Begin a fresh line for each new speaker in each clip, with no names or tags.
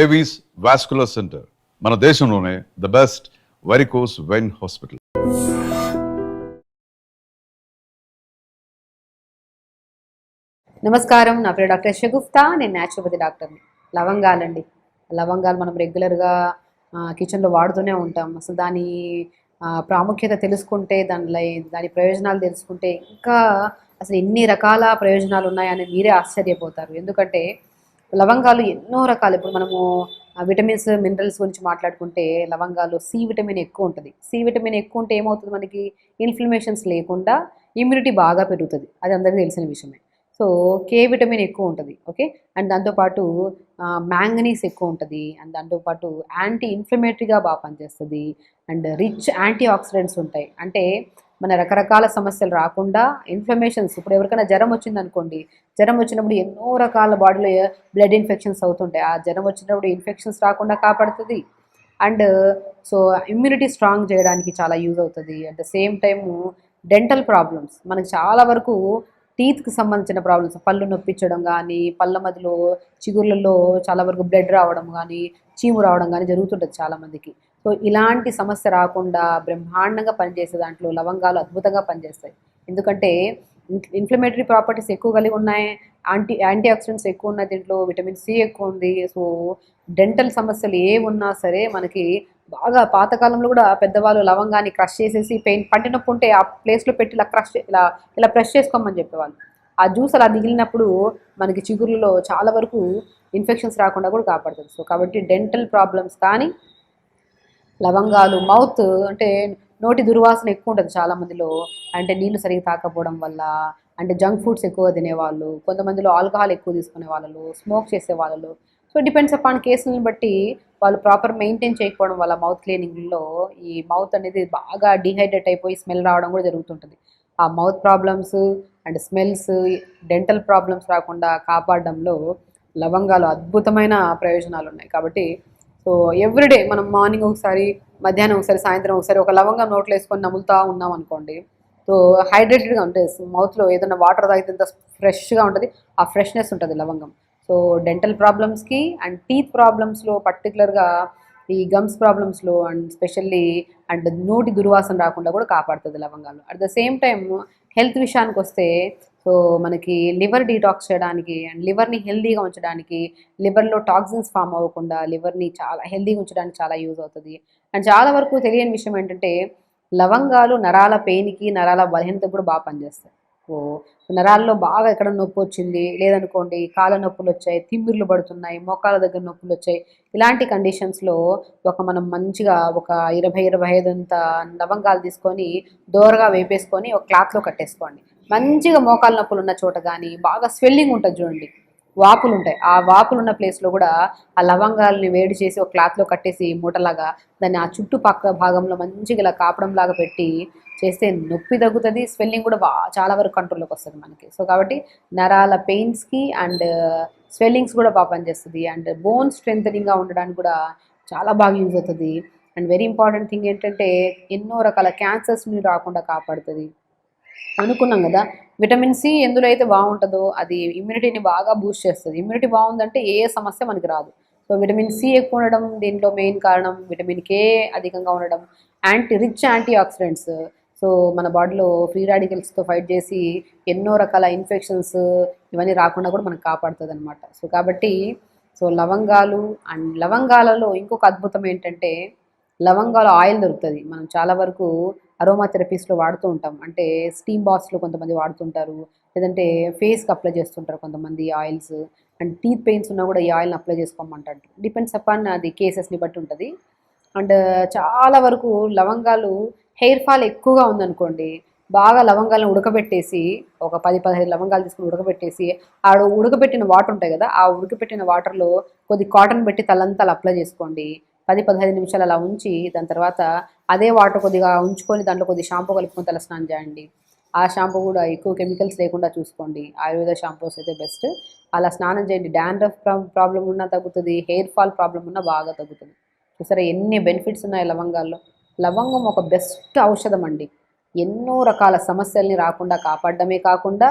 Avis vascular centre మన దేశంలోనే the best varicose vein hospital.
నమస్కారం, నా పేరు డాక్టర్ షగుఫ్తా. నేను న్యాచురోపతి డాక్టర్ని. లవంగాలండి, లవంగాలు మనం రెగ్యులర్గా కిచెన్లో వాడుతూనే ఉంటాం. అసలు దాని ప్రాముఖ్యత తెలుసుకుంటే, దాని ప్రయోజనాలు తెలుసుకుంటే ఇంకా అసలు ఎన్ని రకాల ప్రయోజనాలు ఉన్నాయని మీరే ఆశ్చర్యపోతారు. ఎందుకంటే లవంగాలు ఎన్నో రకాలు. ఇప్పుడు మనము విటమిన్స్, మినరల్స్ గురించి మాట్లాడుకుంటే లవంగాలు సి విటమిన్ ఎక్కువ ఉంటుంది. సి విటమిన్ ఎక్కువ ఉంటే ఏమవుతుంది, మనకి ఇన్ఫ్లమేషన్స్ లేకుండా ఇమ్యూనిటీ బాగా పెరుగుతుంది. అది అందరికీ తెలిసిన విషయమే. సో కే విటమిన్ ఎక్కువ ఉంటుంది. ఓకే, అండ్ దాంతోపాటు మ్యాంగనీస్ ఎక్కువ ఉంటుంది. అండ్ దాంతోపాటు యాంటీ ఇన్ఫ్లమేటరీగా బాగా పనిచేస్తుంది. అండ్ రిచ్ యాంటీ ఆక్సిడెంట్స్ ఉంటాయి. అంటే మన రకరకాల సమస్యలు రాకుండా ఇన్ఫ్లమేషన్స్, ఇప్పుడు ఎవరికైనా జ్వరం వచ్చిందనుకోండి, జ్వరం వచ్చినప్పుడు ఎన్నో రకాల బాడీలో బ్లడ్ ఇన్ఫెక్షన్స్ అవుతుంటాయి. ఆ జ్వరం వచ్చినప్పుడు ఇన్ఫెక్షన్స్ రాకుండా కాపాడుతుంది. అండ్ సో ఇమ్యూనిటీ స్ట్రాంగ్ చేయడానికి చాలా యూజ్ అవుతుంది. At the same time dental problems, మనకి చాలా వరకు టీత్కి సంబంధించిన ప్రాబ్లమ్స్, పళ్ళు నొప్పించడం కానీ, పళ్ళ మధ్యలో చిగుర్లలో చాలా వరకు బ్లడ్ రావడం కానీ, చీము రావడం కానీ జరుగుతుంటుంది చాలామందికి. సో ఇలాంటి సమస్య రాకుండా బ్రహ్మాండంగా పనిచేసే దాంట్లో లవంగాలు అద్భుతంగా పనిచేస్తాయి. ఎందుకంటే ఇన్ఫ్లమేటరీ ప్రాపర్టీస్ ఎక్కువ కలిగి ఉన్నాయి, యాంటీ ఆక్సిడెంట్స్ ఎక్కువ ఉన్నాయి, దీంట్లో విటమిన్ సి ఎక్కువ ఉంది. సో డెంటల్ సమస్యలు ఏ ఉన్నా సరే మనకి బాగా, పాతకాలంలో కూడా పెద్దవాళ్ళు లవంగాన్ని క్రష్ చేసేసి పెయిన్ పంటి నొప్పి ఉంటే ఆ ప్లేస్లో పెట్టి ఇలా ఇలా ప్రెస్ చేసుకోమని చెప్పేవాళ్ళు. ఆ జ్యూస్ అలా మిగిలినప్పుడు మనకి చిగురులో చాలా వరకు ఇన్ఫెక్షన్స్ రాకుండా కూడా కాపాడుతుంది. సో కాబట్టి డెంటల్ ప్రాబ్లమ్స్ కానీ, లవంగాలు, మౌత్ అంటే నోటి దుర్వాసన ఎక్కువ ఉంటుంది చాలామందిలో, అంటే నీళ్లు సరిగ్గా తాకపోవడం వల్ల, అంటే జంక్ ఫుడ్స్ ఎక్కువ తినేవాళ్ళు, కొంతమందిలో ఆల్కహాల్ ఎక్కువ తీసుకునే వాళ్ళు, స్మోక్ చేసే వాళ్ళు. సో డిపెండ్స్ అపాన్ కేసులను బట్టి వాళ్ళు ప్రాపర్ మెయింటైన్ చేయకపోవడం వల్ల మౌత్ క్లీనింగ్లో ఈ మౌత్ అనేది బాగా డీహైడ్రేట్ అయిపోయి స్మెల్ రావడం కూడా జరుగుతుంటుంది. ఆ mouth problems and smells, dental problems రాకుండా కాపాడడంలో లవంగాలు అద్భుతమైన ప్రయోజనాలు ఉన్నాయి. కాబట్టి సో ఎవ్రీడే మనం మార్నింగ్ ఒకసారి, మధ్యాహ్నం ఒకసారి, సాయంత్రం ఒకసారి ఒక లవంగం నోట్లో వేసుకొని నములుతూ ఉన్నాం అనుకోండి, సో హైడ్రేటెడ్గా ఉంటుంది. మౌత్లో ఏదైనా వాటర్ తాగితే ఎంత ఫ్రెష్గా ఉంటుంది, ఆ ఫ్రెష్నెస్ ఉంటుంది లవంగం. సో డెంటల్ ప్రాబ్లమ్స్కి అండ్ టీత్ ప్రాబ్లమ్స్లో, పర్టికులర్గా ఈ గమ్స్ ప్రాబ్లమ్స్లో అండ్ స్పెషల్లీ అండ్ నోటి దుర్వాసన రాకుండా కూడా కాపాడుతుంది లవంగాలు. At the same time health విషయానికి వస్తే, సో మనకి లివర్ డీటాక్స్ చేయడానికి అండ్ లివర్ని హెల్దీగా ఉంచడానికి, లివర్లో టాక్సిన్స్ ఫామ్ అవ్వకుండా లివర్ని చాలా హెల్దీగా ఉంచడానికి చాలా యూజ్ అవుతుంది. అండ్ చాలా వరకు తెలియని విషయం ఏంటంటే లవంగాలు నరాల పెయిన్కి, నరాల బలహీనతకు కూడా బాగా పనిచేస్తాయి. ఓ నరాల్లో బాగా ఎక్కడ నొప్పి వచ్చింది లేదనుకోండి, కాళ్ళ నొప్పులు వచ్చాయి, తిమ్మిర్లు పడుతున్నాయి, మోకాళ్ళ దగ్గర నొప్పులు వచ్చాయి, ఇలాంటి కండిషన్స్లో మనం మంచిగా ఒక 20-25 అంత లవంగాలు తీసుకొని దోరగా వేపేసుకొని ఒక క్లాత్లో కట్టేసుకోండి. మంచిగా మోకాళ్ళ నొప్పులు ఉన్న చోట కానీ, బాగా స్వెల్లింగ్ ఉంటుంది చూడండి, వాపులు ఉంటాయి, ఆ వాపులు ఉన్న ప్లేస్లో కూడా ఆ లవంగాల్ని వేడి చేసి ఒక క్లాత్లో కట్టేసి మూటలాగా దాన్ని ఆ చుట్టుపక్క భాగంలో మంచిగా ఇలా కాపడంలాగా పెట్టి చేస్తే నొప్పి తగ్గుతుంది, స్వెల్లింగ్ కూడా చాలా వరకు కంట్రోల్లోకి వస్తుంది మనకి. సో కాబట్టి నరాల పెయిన్స్కి అండ్ స్వెల్లింగ్స్ కూడా బాగా పనిచేస్తుంది. అండ్ బోన్ స్ట్రెంథనింగ్గా ఉండడానికి కూడా చాలా బాగా యూజ్ అవుతుంది. అండ్ వెరీ ఇంపార్టెంట్ థింగ్ ఏంటంటే ఎన్నో రకాల క్యాన్సర్స్ని రాకుండా కాపాడుతుంది. అనుకున్నాం కదా, విటమిన్ సి ఎందులో అయితే బాగుంటుందో అది ఇమ్యూనిటీని బాగా బూస్ట్ చేస్తుంది. ఇమ్యూనిటీ బాగుందంటే ఏ సమస్య మనకి రాదు. సో విటమిన్ సి ఎక్కువ ఉండడం దీంట్లో మెయిన్ కారణం, విటమిన్ కే అధికంగా ఉండడం, రిచ్ యాంటీ ఆక్సిడెంట్స్. సో మన బాడీలో ఫ్రీ రాడికల్స్తో ఫైట్ చేసి ఎన్నో రకాల ఇన్ఫెక్షన్స్ ఇవన్నీ రాకుండా కూడా మనకు కాపాడుతుంది అనమాట. సో కాబట్టి సో లవంగాలు అండ్ లవంగాలలో ఇంకొక అద్భుతం ఏంటంటే, లవంగాల ఆయిల్ దొరుకుతుంది. మనం చాలా వరకు అరోమా థెరపీస్లో వాడుతూ ఉంటాం. అంటే స్టీమ్ బాత్స్లో కొంతమంది వాడుతుంటారు, లేదంటే ఫేస్కి అప్లై చేస్తుంటారు కొంతమంది ఆయిల్స్. అండ్ టీత్ పెయిన్స్ ఉన్నా కూడా ఈ ఆయిల్ని అప్లై చేసుకోమంటారు. డిపెండ్స్ అపాన్ అది కేసెస్ని బట్టి ఉంటుంది. అండ్ చాలా వరకు లవంగాలు, హెయిర్ ఫాల్ ఎక్కువగా ఉందనుకోండి, బాగా లవంగాలను ఉడకబెట్టేసి ఒక 10-15 లవంగాలు తీసుకుని ఉడకబెట్టేసి ఉడకబెట్టిన వాటర్ ఉంటాయి కదా, ఆ ఉడకబెట్టిన వాటర్లో కొద్ది కాటన్ పెట్టి తలంతా అప్లై చేసుకోండి. 10-15 నిమిషాలు అలా ఉంచి దాని తర్వాత అదే వాటర్ కొద్దిగా ఉంచుకొని దాంట్లో కొద్ది షాంపూ కలుపుకొని తల స్నానం చేయండి. ఆ షాంపూ కూడా ఎక్కువ కెమికల్స్ లేకుండా చూసుకోండి. ఆయుర్వేద షాంపూస్ అయితే బెస్ట్. అలా స్నానం చేయండి. డాండ్రఫ్ ప్రాబ్లం ఉన్నా తగ్గుతుంది, హెయిర్ ఫాల్ ప్రాబ్లం ఉన్నా బాగా తగ్గుతుంది. చూసారా ఎన్ని బెనిఫిట్స్ ఉన్నాయి లవంగాల్లో. లవంగం ఒక బెస్ట్ ఔషధం అండి. ఎన్నో రకాల సమస్యల్ని రాకుండా కాపాడడమే కాకుండా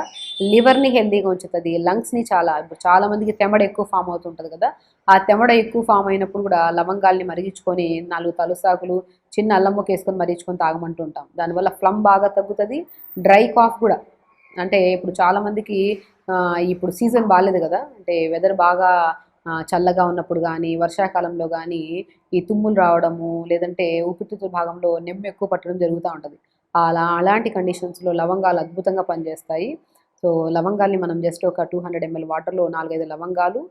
లివర్ని హెల్దీగా ఉంచుతుంది, లంగ్స్ని ఇప్పుడు చాలామందికి తెమడ ఎక్కువ ఫామ్ అవుతుంటుంది కదా, ఆ తెమడ ఎక్కువ ఫామ్ అయినప్పుడు కూడా లవంగాల్ని మరిగించుకొని 4 తలుసాకులు చిన్న అల్లం ముక్క వేసుకొని మరిగించుకొని తాగమంటుంటాం. దానివల్ల ఫ్లమ్ బాగా తగ్గుతుంది, డ్రై కాఫ్ కూడా. అంటే ఇప్పుడు చాలామందికి ఇప్పుడు సీజన్ బాగాలేదు కదా, అంటే వెదర్ బాగా చల్లగా ఉన్నప్పుడు కానీ వర్షాకాలంలో కానీ ఈ తుమ్ములు రావడము, లేదంటే ఊపిరితిత్తుల భాగంలో నెమ్ము ఎక్కువ పట్టడం జరుగుతూ ఉంటుంది. అలాంటి కండిషన్స్లో లవంగాలు అద్భుతంగా పనిచేస్తాయి. సో లవంగాల్ని మనం జస్ట్ ఒక 200 ml వాటర్లో 4-5 లవంగాలు,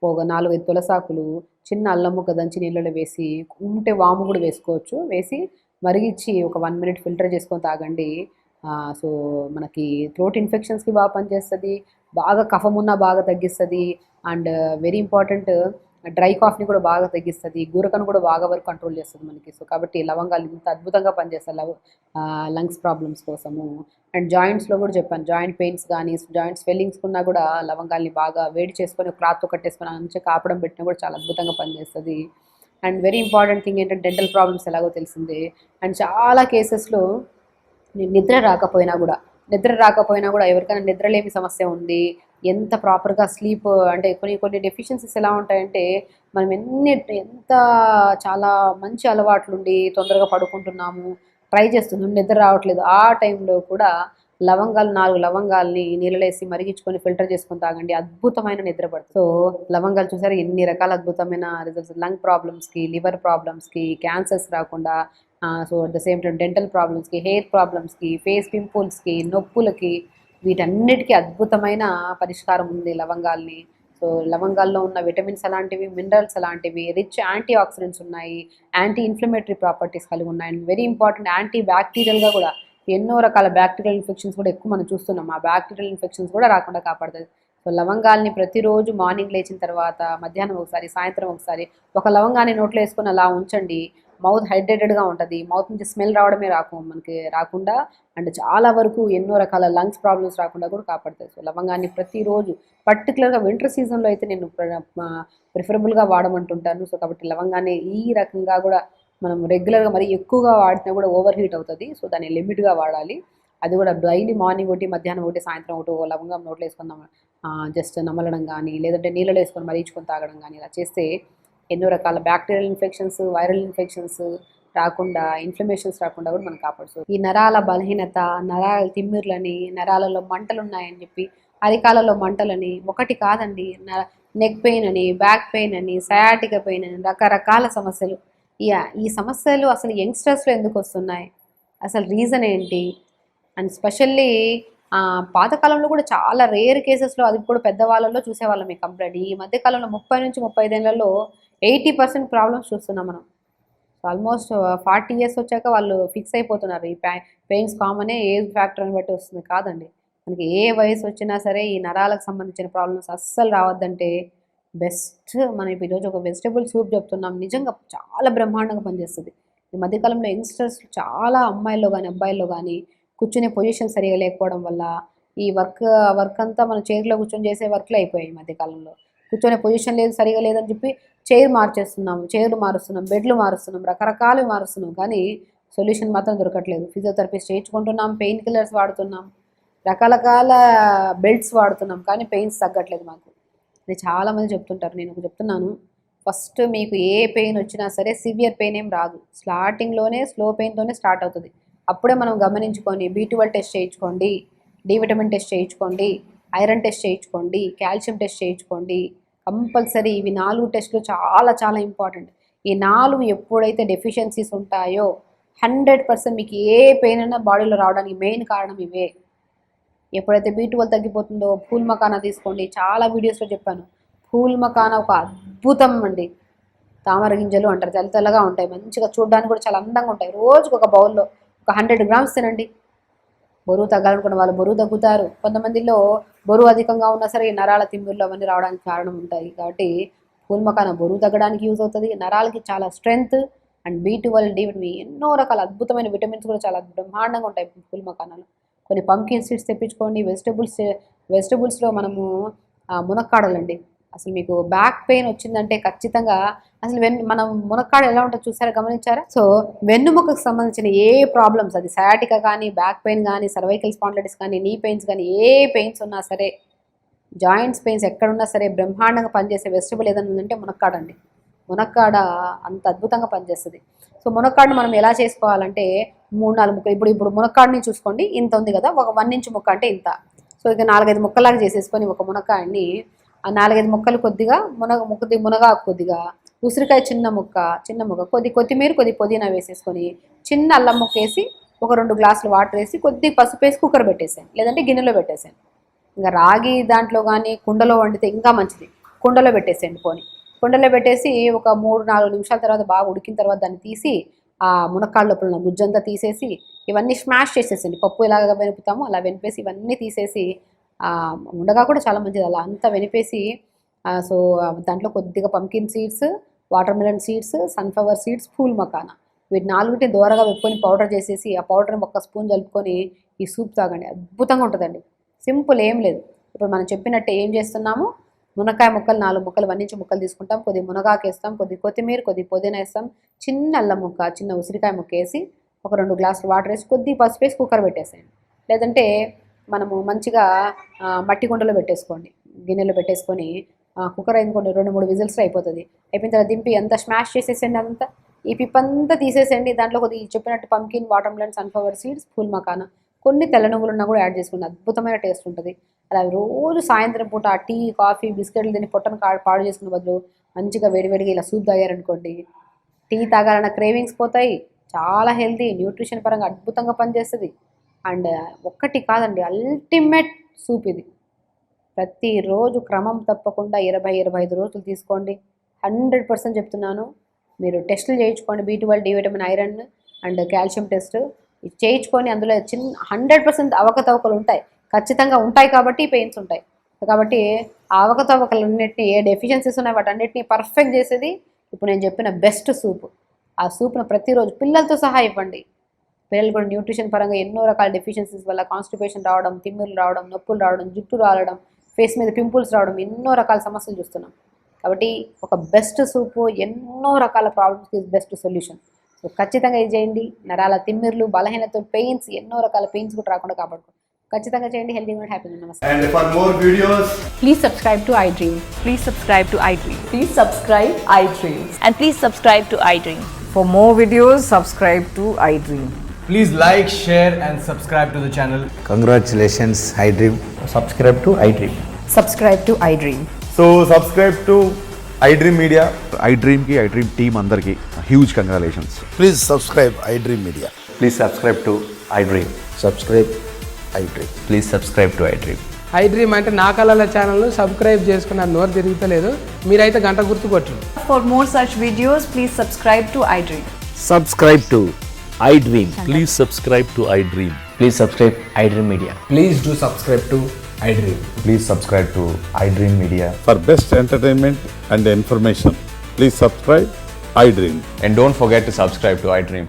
ఒక 4-5 తులసాకులు, చిన్న అల్లం ముక్క దంచి నీళ్ళలో వేసి, ఉంటే వాము కూడా వేసుకోవచ్చు, వేసి మరిగించి ఒక 1 minute ఫిల్టర్ చేసుకొని తాగండి. సో మనకి థ్రోట్ ఇన్ఫెక్షన్స్కి బాగా పనిచేస్తుంది, బాగా కఫం ఉన్నా బాగా తగ్గిస్తుంది, అండ్ వెరీ ఇంపార్టెంట్ డ్రై కాఫ్ని కూడా బాగా తగ్గిస్తుంది, గూరకను కూడా బాగా వరకు కంట్రోల్ చేస్తుంది మనకి. సో కాబట్టి లవంగాలు ఇంత అద్భుతంగా పనిచేస్తాయి లంగ్స్ ప్రాబ్లమ్స్ కోసము. అండ్ జాయింట్స్లో కూడా చెప్పాను, జాయింట్ పెయిన్స్ కానీ జాయింట్ స్వెల్లింగ్స్ ఉన్నా కూడా లవంగాల్ని బాగా వేడి చేసుకొని క్లాత్తో కట్టేసుకొని మంచిగా కాపడం పెట్టినా కూడా చాలా అద్భుతంగా పనిచేస్తుంది. అండ్ వెరీ ఇంపార్టెంట్ థింగ్ ఏంటంటే డెంటల్ ప్రాబ్లమ్స్ ఎలాగో తెలిసిందే. అండ్ చాలా కేసెస్లో నిద్ర రాకపోయినా కూడా ఎవరికైనా నిద్రలేమి సమస్య ఉంది, ఎంత ప్రాపర్గా స్లీప్, అంటే కొన్ని డెఫిషియన్సీస్ ఎలా ఉంటాయంటే, మనం ఎంత చాలా మంచి అలవాట్లుండి తొందరగా పడుకుంటున్నాము, ట్రై చేస్తున్నాం, నిద్ర రావట్లేదు, ఆ టైంలో కూడా 4 లవంగాల్ని నీళ్ళలో వేసి మరిగించుకొని ఫిల్టర్ చేసుకొని తాగండి, అద్భుతమైన నిద్ర పడుతుంది. సో లవంగాలు చూసారు ఎన్ని రకాల అద్భుతమైన రిజల్ట్స్, లంగ్ ప్రాబ్లమ్స్కి, లివర్ ప్రాబ్లమ్స్కి, క్యాన్సర్స్ రాకుండా, so at the same time dental ప్రాబ్లమ్స్కి, హెయిర్ ప్రాబ్లమ్స్కి, ఫేస్ పింపుల్స్కి, నొప్పులకి, వీటన్నిటికీ అద్భుతమైన పరిష్కారం ఉంది లవంగాల్ని. సో లవంగాల్లో ఉన్న విటమిన్స్ అలాంటివి, మినరల్స్ అలాంటివి, రిచ్ యాంటీ ఆక్సిడెంట్స్ ఉన్నాయి, యాంటీ ఇన్ఫ్లమేటరీ ప్రాపర్టీస్ కలిగి ఉన్నాయి, అండ్ వెరీ ఇంపార్టెంట్ యాంటీ బ్యాక్టీరియల్గా కూడా, ఎన్నో రకాల బ్యాక్టీరియల్ ఇన్ఫెక్షన్స్ కూడా ఎక్కువ మనం చూస్తున్నాం, ఆ బ్యాక్టీరియల్ ఇన్ఫెక్షన్స్ కూడా రాకుండా కాపాడుతుంది. సో లవంగాల్ని ప్రతిరోజు మార్నింగ్ లేచిన తర్వాత, మధ్యాహ్నం ఒకసారి, సాయంత్రం ఒకసారి ఒక లవంగాన్ని నోట్లో వేసుకొని అలా ఉంచండి, మౌత్ హైడ్రేటెడ్గా ఉంటుంది, మౌత్ నుంచి స్మెల్ రావడమే మనకి రాకుండా, అండ్ చాలా వరకు ఎన్నో రకాల లంగ్స్ ప్రాబ్లమ్స్ రాకుండా కూడా కాపాడుతుంది. సో లవంగాన్ని ప్రతిరోజు, పర్టికులర్గా వింటర్ సీజన్లో అయితే నేను ప్రిఫరబుల్గా వాడమంటుంటాను. సో కాబట్టి లవంగాన్ని ఈ రకంగా కూడా మనం రెగ్యులర్గా మరి ఎక్కువగా వాడినా కూడా ఓవర్ హీట్ అవుతుంది. సో దాన్ని లిమిట్గా వాడాలి. అది కూడా డైలీ మార్నింగ్ ఒకటి, మధ్యాహ్నం ఒకటి, సాయంత్రం ఒకటి ఓ లవంగం నోట్లో వేసుకుందాం, జస్ట్ నమలడం కానీ, లేదంటే నీళ్ళలో వేసుకొని మరిగించుకొని తాగడం కానీ, ఇలా చేస్తే ఎన్నో రకాల బ్యాక్టీరియల్ ఇన్ఫెక్షన్స్, వైరల్ ఇన్ఫెక్షన్స్ రాకుండా, ఇన్ఫ్లమేషన్స్ రాకుండా కూడా మనం కాపాడుతుంది. ఈ నరాల బలహీనత, నరాల తిమ్మిర్లని, నరాలలో మంటలు ఉన్నాయని చెప్పి, అరికాలలో మంటలని, ఒకటి కాదండి, నెక్ పెయిన్ అని, బ్యాక్ పెయిన్ అని, సయాటిక పెయిన్ అని, రకరకాల సమస్యలు. ఈ సమస్యలు అసలు యంగ్స్టర్స్లో ఎందుకు వస్తున్నాయి, అసలు రీజన్ ఏంటి? అండ్ స్పెషల్లీ పాతకాలంలో కూడా చాలా రేర్ కేసెస్లో, అది కూడా పెద్దవాళ్ళలో చూసేవాళ్ళం ఈ కంప్లైంట్. ఈ మధ్యకాలంలో 30 నుంచి 35 ఏళ్లలో 80% ప్రాబ్లమ్స్ చూస్తున్నాం మనం. ఆల్మోస్ట్ 40 years వచ్చాక వాళ్ళు ఫిక్స్ అయిపోతున్నారు, ఈ పెయిన్స్ కామనే, ఏజ్ ఫ్యాక్టర్ని బట్టి వస్తుంది కాదండి. మనకి ఏ వయసు వచ్చినా సరే ఈ నరాలకు సంబంధించిన ప్రాబ్లమ్స్ అస్సలు రావద్దంటే బెస్ట్, మనం ఇప్పుడు ఈరోజు ఒక వెజిటబుల్ సూప్ చెప్తున్నాం, నిజంగా చాలా బ్రహ్మాండంగా పనిచేస్తుంది. ఈ మధ్యకాలంలో యంగ్స్టర్స్ చాలా అమ్మాయిల్లో కానీ అబ్బాయిల్లో కానీ కూర్చునే పొజిషన్ సరిగా లేకపోవడం వల్ల ఈ వర్క్ అంతా మనం చైర్లో కూర్చొని చేసే వర్క్లు అయిపోయాయి. ఈ మధ్యకాలంలో కూర్చొనే పొజిషన్ లేదు, సరిగా లేదని చెప్పి చైర్లు మారుస్తున్నాం, బెడ్లు మారుస్తున్నాం, రకరకాలు మారుస్తున్నాం, కానీ సొల్యూషన్ మాత్రం దొరకట్లేదు. ఫిజియోథెరపిస్ట్ చేయించుకుంటున్నాం, పెయిన్ కిల్లర్స్ వాడుతున్నాం, రకరకాల బెల్ట్స్ వాడుతున్నాం, కానీ పెయిన్స్ తగ్గట్లేదు మాకు అని చాలామంది చెప్తుంటారు. నేను చెప్తున్నాను, ఫస్ట్ మీకు ఏ పెయిన్ వచ్చినా సరే సివియర్ పెయిన్ ఏం రాదు, స్టార్టింగ్లోనే స్లో పెయిన్తోనే స్టార్ట్ అవుతుంది. అప్పుడే మనం గమనించుకొని B12 టెస్ట్ చేయించుకోండి, డి విటమిన్ టెస్ట్ చేయించుకోండి, ఐరన్ టెస్ట్ చేయించుకోండి, కాల్షియం టెస్ట్ చేయించుకోండి, కంపల్సరీ. ఇవి 4 టెస్టులు చాలా చాలా ఇంపార్టెంట్. ఈ 4 ఎప్పుడైతే డెఫిషియన్సీస్ ఉంటాయో 100% మీకు ఏ పెయిన్ అయినా బాడీలో రావడానికి మెయిన్ కారణం ఇవే. ఎప్పుడైతే B12 తగ్గిపోతుందో ఫూల్ మకానా తీసుకోండి, చాలా వీడియోస్లో చెప్పాను. ఫూల్ మకానా ఒక అద్భుతం అండి. తామర గింజలు అంటారు, తెల్ల తెల్లగా ఉంటాయి, మంచిగా చూడడానికి కూడా చాలా అందంగా ఉంటాయి. రోజుకు ఒక బౌల్లో ఒక 100 grams తినండి. బరువు తగ్గాలనుకున్న వాళ్ళు బరువు తగ్గుతారు. కొంతమందిలో బరువు అధికంగా ఉన్నా సరే ఈ నరాల తిమ్మిర్లు అవన్నీ రావడానికి కారణం ఉంటాయి. కాబట్టి ఫూల్ మకానా బరువు తగ్గడానికి యూజ్ అవుతుంది, నరాలకి చాలా strength, and B12, D vitamin, ఎన్నో రకాల అద్భుతమైన విటమిన్స్ కూడా చాలా బ్రహ్మాండంగా ఉంటాయి ఫూల్ మకానాలో. కొన్ని పంకిన్ సీడ్స్ తెప్పించుకోండి. వెజిటబుల్స్లో మనము మునక్కాడలండి, అసలు మీకు బ్యాక్ పెయిన్ వచ్చిందంటే ఖచ్చితంగా అసలు మనం మునక్కాడ ఎలా ఉంటుందో చూసారా, గమనించారా? సో వెన్నుముకకు సంబంధించిన ఏ ప్రాబ్లమ్స్, అది సయాటికా కానీ, బ్యాక్ పెయిన్ కానీ, సర్వైకల్ స్పాండిలైటిస్ కానీ, నీ పెయిన్స్ కానీ, ఏ పెయిన్స్ ఉన్నా సరే, జాయింట్స్ పెయిన్స్ ఎక్కడున్నా సరే బ్రహ్మాండంగా పనిచేసే వెజిటబుల్ ఏదైనా ఉందంటే మునక్కాడ అండి. మునక్కాడ అంత అద్భుతంగా పనిచేస్తుంది. సో మునక్కాడని మనం ఎలా చేసుకోవాలంటే 3-4 ముక్కలు, ఇప్పుడు మునక్కాడని చూసుకోండి, ఇంత ఉంది కదా, ఒక 1 ఇంచ్ ముక్క అంటే ఇంత. సో ఇక 4-5 ముక్కలాగా చేసేసుకొని ఒక మునక్కాయని, ఆ 4-5 ముక్కలు కొద్దిగా మునగాకు, కొద్దిగా ఉసిరికాయ చిన్న ముక్క, కొద్ది కొత్తిమీర, కొద్ది పుదీనా వేసేసుకొని, చిన్న అల్లం ముక్క వేసి, ఒక 2 గ్లాసులు వాటర్ వేసి, కొద్ది పసుపు వేసి కుక్కర్ పెట్టేసాను, లేదంటే గిన్నెలో పెట్టేసాను. ఇంకా రాగి దాంట్లో కానీ కుండలో వండితే ఇంకా మంచిది. కుండలో పెట్టేసేయండి. కుండలో పెట్టేసి ఒక 3-4 నిమిషాల తర్వాత బాగా ఉడికిన తర్వాత దాన్ని తీసి ఆ మునక్కాడ లోపల ఉన్న గుజ్జంతా తీసేసి ఇవన్నీ స్మాష్ చేసేసండి. పప్పు ఎలాగ వెనుపుతామో అలా వెనిపేసి ఇవన్నీ తీసేసి, ఉండగా కూడా చాలా మంచిది, అలా అంతా వెనిపేసి, సో దాంట్లో కొద్దిగా pumpkin seeds, water melon seeds, sunflower seeds, pool makhana, వీటి 4 దోరగా వెప్పుకొని పౌడర్ చేసేసి ఆ పౌడర్ని 1 స్పూన్ కలుపుకొని ఈ సూప్ తాగండి. అద్భుతంగా ఉంటుందండి. సింపుల్, ఏం లేదు. ఇప్పుడు మనం చెప్పినట్టే ఏం చేస్తున్నాము, మునక్కాయ ముక్కలు 4 ముక్కలు, 1 ఇంచ్ ముక్కలు తీసుకుంటాం, కొద్ది మునగాకు వేస్తాం, కొద్ది కొత్తిమీర, కొద్ది పుదీనా వేస్తాం, చిన్న అల్లం ముక్క, చిన్న ఉసిరికాయ ముక్క వేసి, ఒక 2 గ్లాసులు వాటర్ వేసి, కొద్ది పసుపు వేసి కుక్కర్ పెట్టేసేయండి. లేదంటే మనము మంచిగా మట్టి కుండలో పెట్టేసుకోండి, గిన్నెలో పెట్టేసుకొని కుక్కర్ అయిపోండి, 2-3 విజిల్స్ అయిపోతుంది. అయిపోయిన తర్వాత దింపి అంతా స్మాష్ చేసేసండి, అంతా ఈ పిప్పంతా తీసేసండి. దాంట్లో కొద్ది చెప్పినట్టు pumpkin, water melon, sunflower seeds, pool makhana, కొన్ని తెల్ల నువ్వులున్నా కూడా యాడ్ చేసుకోండి. అద్భుతమైన టేస్ట్ ఉంటుంది. అలా రోజు సాయంత్రం పూట ఆ టీ, కాఫీ, బిస్కెట్లు తిని పొట్టను పాడు చేసుకునే బదులు మంచిగా వేడివేడిగా ఇలా సూప్ తాగారనుకోండి, టీ తాగాలన్న క్రేవింగ్స్ పోతాయి. చాలా హెల్తీ, న్యూట్రిషన్ పరంగా అద్భుతంగా పనిచేస్తుంది. అండ్ ఒక్కటి కాదండి, అల్టిమేట్ సూప్ ఇది. ప్రతిరోజు క్రమం తప్పకుండా 20-25 రోజులు తీసుకోండి. 100% చెప్తున్నాను. మీరు టెస్టులు చేయించుకోండి, B12, D vitamin, iron and calcium test చేయించుకొని, అందులో 100% అవకతవకలు ఉంటాయి, ఖచ్చితంగా ఉంటాయి, కాబట్టి పెయిన్స్ ఉంటాయి. కాబట్టి ఆ అవకతవకలన్నింటినీ, ఏ డెఫిషియన్సీస్ ఉన్నాయి వాటన్నిటిని పర్ఫెక్ట్ చేసేది ఇప్పుడు నేను చెప్పిన బెస్ట్ సూప్. ఆ సూప్ను ప్రతిరోజు పిల్లలతో సహా ఇవ్వండి. పిల్లలు కూడా న్యూట్రిషన్ పరంగా ఎన్నో రకాల డెఫిషియన్సీస్ వల్ల కాన్స్టిపేషన్ రావడం, తిమ్మిర్లు రావడం, నొప్పులు రావడం, జుట్టు రాలడం, ఫేస్ మీద పింపుల్స్ రావడం, ఎన్నో రకాల సమస్యలు చూస్తున్నాం. కాబట్టి ఒక బెస్ట్ సూపు ఎన్నో రకాల ప్రాబ్లమ్స్కి బెస్ట్ సొల్యూషన్. సో ఖచ్చితంగా ఇది చేయండి. నరాల తిమ్మిర్లు, బలహీనత, పెయిన్స్, ఎన్నో రకాల పెయిన్స్ కూడా రాకుండా కాపాడుకోండి. ఖచ్చితంగా చేయండి. హెల్తీగా ఉండి హ్యాపీగా. నమస్తే.
And for more videos,
Please subscribe to iDream.
Please subscribe to iDream.
Please subscribe iDream.
And please subscribe to iDream.
For more videos, subscribe to iDream.
please like, share and subscribe to the channel.
Congratulations, iDream.
Subscribe to iDream.
Subscribe to iDream.
So subscribe to iDream Media.
iDream ki iDream team andarki huge congratulations.
Please subscribe iDream Media.
Please subscribe to iDream.
Subscribe iDream.
Please subscribe to iDream.
iDream అంటే నా కళల ఛానల్ను subscribe చేసుకున్న నోరు తిరుగుతలేదు, మీరైతే గంట గుర్తు కొట్టండి.
For more such videos, please subscribe to iDream.
Subscribe to iDream.
Please subscribe to iDream.
Please subscribe iDream Media.
Please do subscribe to iDream.
Please subscribe to iDream Media.
For best entertainment and information, please subscribe iDream.
And don't forget to subscribe to iDream.